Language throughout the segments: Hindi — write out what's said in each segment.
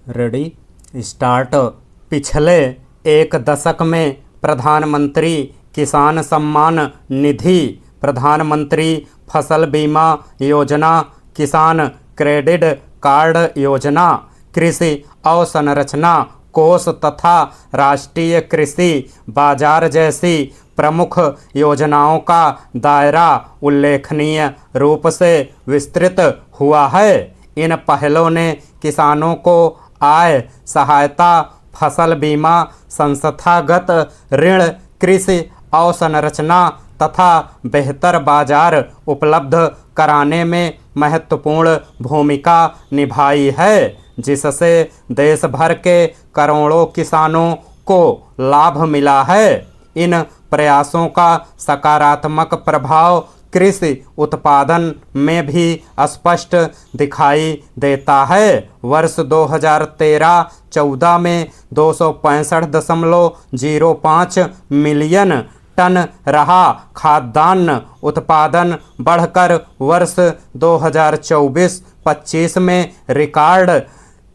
Ready start. पिछले एक दशक में प्रधानमंत्री किसान सम्मान निधि, प्रधानमंत्री फसल बीमा योजना, किसान क्रेडिट कार्ड योजना, कृषि अवसंरचना कोष तथा राष्ट्रीय कृषि बाजार जैसी प्रमुख योजनाओं का दायरा उल्लेखनीय रूप से विस्तृत हुआ है। इन पहलों ने किसानों को आय सहायता, फसल बीमा, संस्थागत ऋण, कृषि अवसंरचना तथा बेहतर बाजार उपलब्ध कराने में महत्वपूर्ण भूमिका निभाई है, जिससे देश भर के करोड़ों किसानों को लाभ मिला है। इन प्रयासों का सकारात्मक प्रभाव कृषि उत्पादन में भी स्पष्ट दिखाई देता है। वर्ष 2013-14 में 265.05 मिलियन टन रहा खाद्यान्न उत्पादन, बढ़कर वर्ष 2024-25 में रिकॉर्ड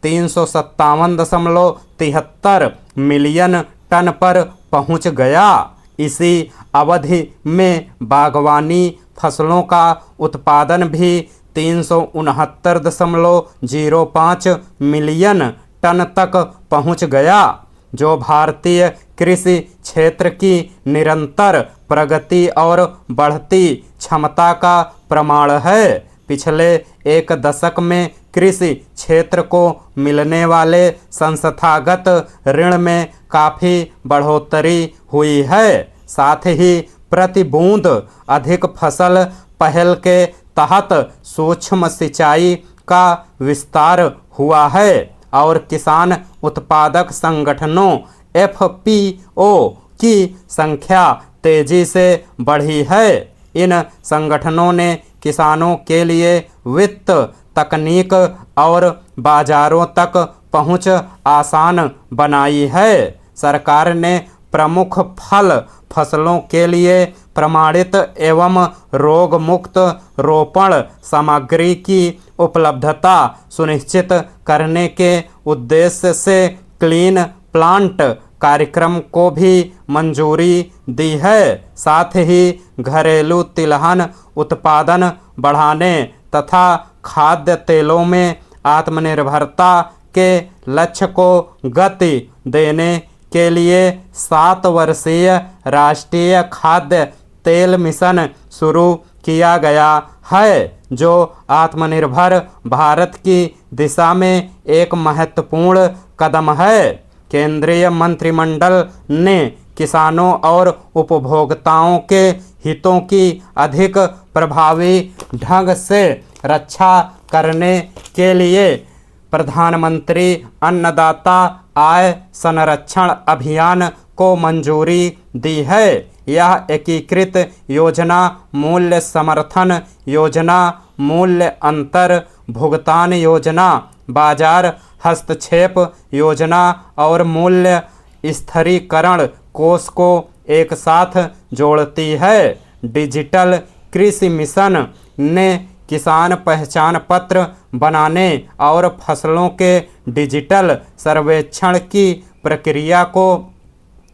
357.73 मिलियन टन पर पहुंच गया। इसी अवधि में बागवानी फसलों का उत्पादन भी 369.05 मिलियन टन तक पहुंच गया, जो भारतीय कृषि क्षेत्र की निरंतर प्रगति और बढ़ती क्षमता का प्रमाण है। पिछले एक दशक में कृषि क्षेत्र को मिलने वाले संस्थागत ऋण में काफ़ी बढ़ोतरी हुई है। साथ ही प्रति बूंद अधिक फसल पहल के तहत सूक्ष्म सिंचाई का विस्तार हुआ है और किसान उत्पादक संगठनों एफपीओ की संख्या तेजी से बढ़ी है। इन संगठनों ने किसानों के लिए वित्त, तकनीक और बाजारों तक पहुंच आसान बनाई है। सरकार ने प्रमुख फल फसलों के लिए प्रमाणित एवं रोग मुक्त रोपण सामग्री की उपलब्धता सुनिश्चित करने के उद्देश्य से क्लीन प्लांट कार्यक्रम को भी मंजूरी दी है। साथ ही घरेलू तिलहन उत्पादन बढ़ाने तथा खाद्य तेलों में आत्मनिर्भरता के लक्ष्य को गति देने के लिए 7 वर्षीय राष्ट्रीय खाद्य तेल मिशन शुरू किया गया है, जो आत्मनिर्भर भारत की दिशा में एक महत्वपूर्ण कदम है। केंद्रीय मंत्रिमंडल ने किसानों और उपभोक्ताओं के हितों की अधिक प्रभावी ढंग से रक्षा करने के लिए प्रधानमंत्री अन्नदाता आय संरक्षण अभियान को मंजूरी दी है। यह एकीकृत योजना मूल्य समर्थन योजना, मूल्य अंतर भुगतान योजना, बाजार हस्तक्षेप योजना और मूल्य स्थिरीकरण कोष को एक साथ जोड़ती है। डिजिटल कृषि मिशन ने किसान पहचान पत्र बनाने और फसलों के डिजिटल सर्वेक्षण की प्रक्रिया को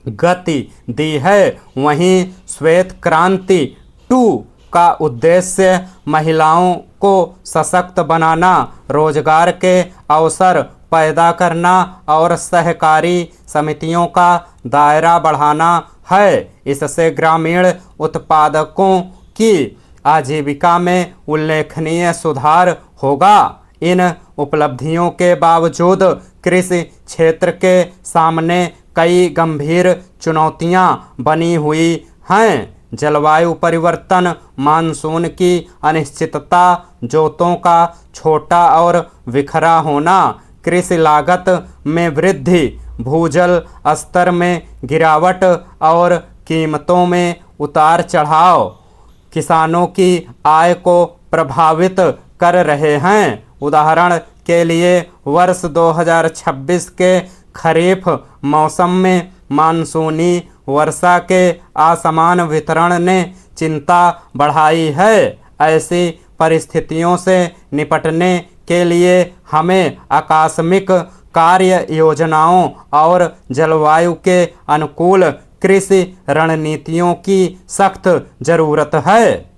गति दी है। वहीं श्वेत क्रांति 2 का उद्देश्य महिलाओं को सशक्त बनाना, रोजगार के अवसर पैदा करना और सहकारी समितियों का दायरा बढ़ाना है। इससे ग्रामीण उत्पादकों की आजीविका में उल्लेखनीय सुधार होगा। इन उपलब्धियों के बावजूद कृषि क्षेत्र के सामने कई गंभीर चुनौतियां बनी हुई हैं। जलवायु परिवर्तन, मानसून की अनिश्चितता, जोतों का छोटा और बिखरा होना, कृषि लागत में वृद्धि, भूजल स्तर में गिरावट और कीमतों में उतार चढ़ाव किसानों की आय को प्रभावित कर रहे हैं। उदाहरण के लिए वर्ष 2026 के खरीफ मौसम में मानसूनी वर्षा के असमान वितरण ने चिंता बढ़ाई है। ऐसी परिस्थितियों से निपटने के लिए हमें आकस्मिक कार्य योजनाओं और जलवायु के अनुकूल कृषि रणनीतियों की सख्त जरूरत है।